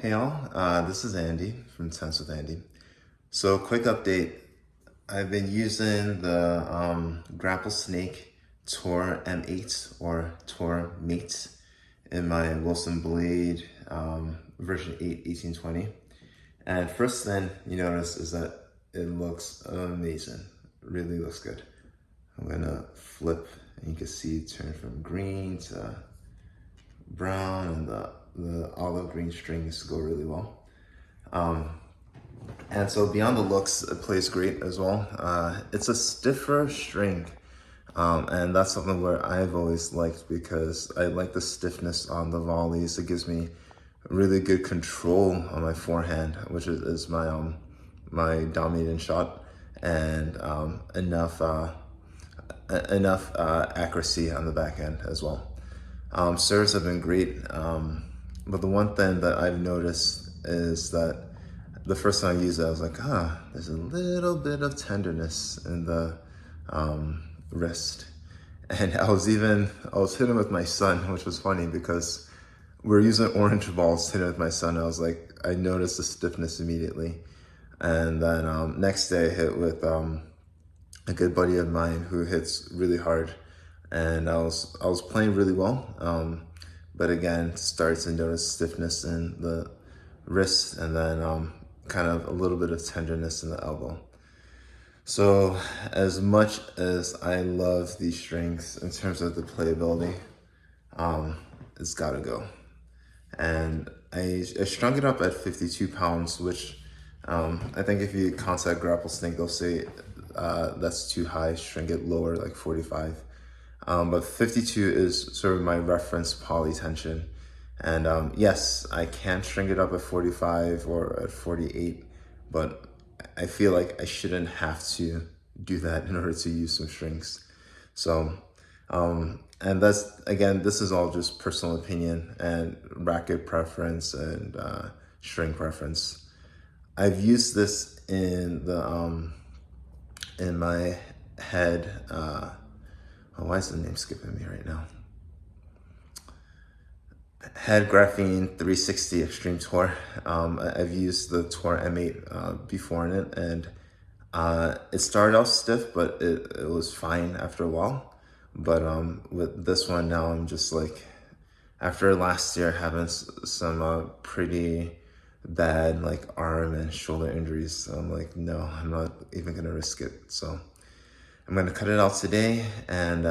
Hey all, this is Andy from Tennis with Andy. So quick update, I've been using the Grapplesnake Tour M8 or Tour M8 in my Wilson Blade version 8 1820. And first thing you notice is that it looks amazing, really looks good. I'm gonna flip and you can see it turn from green to brown, and the olive green strings go really well. And so beyond the looks, it plays great as well. It's a stiffer string, and that's something where I've always liked because I like the stiffness on the volleys. It gives me really good control on my forehand, which is my my dominating shot, and enough accuracy on the backhand as well. Serves have been great, but the one thing that I've noticed is that the first time I used it, I was like, there's a little bit of tenderness in the wrist. And I was hitting with my son, which was funny because we're using orange balls hitting with my son. I was like, I noticed the stiffness immediately. And then next day I hit with a good buddy of mine who hits really hard. And I was playing really well, but again, started to notice stiffness in the wrist, and then kind of a little bit of tenderness in the elbow. So as much as I love these strings in terms of the playability, it's gotta go. And I strung it up at 52 pounds, which I think if you contact Grapplesnake, they'll say that's too high, string it lower, like 45. But 52 is sort of my reference poly tension. And yes, I can string it up at 45 or at 48, but I feel like I shouldn't have to do that in order to use some strings. So, and that's, again, this is all just personal opinion and racket preference and string preference. I've used this in the, in my head, why is the name skipping me right now? Head Graphene 360 Extreme Tour. I've used the Tour M8 before in it, and it started off stiff, but it was fine after a while. But with this one now, I'm just like, after last year having some pretty bad like arm and shoulder injuries, so I'm like, no, I'm not even gonna risk it. So I'm gonna cut it out today, and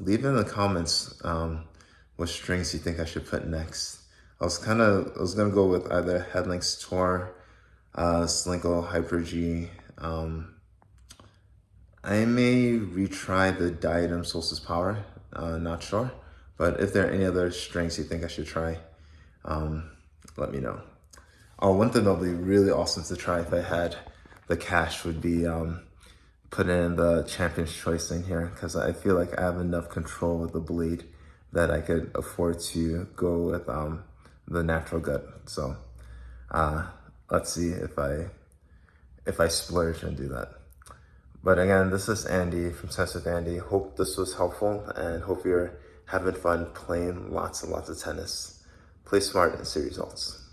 leave in the comments what strings you think I should put next. I was gonna go with either Headlinks Tour, Slinko Hyper G. I may retry the Diadem Solstice Power, not sure. But if there are any other strings you think I should try, let me know. Oh, one thing that'll be really awesome to try if I had the cash would be put in the Champion's Choice in here, because I feel like I have enough control with the blade that I could afford to go with the natural gut. So let's see if I splurge and do that. But again, this is Andy from Tennis with Andy. Hope this was helpful, and hope you're having fun playing lots and lots of tennis. Play smart and see results.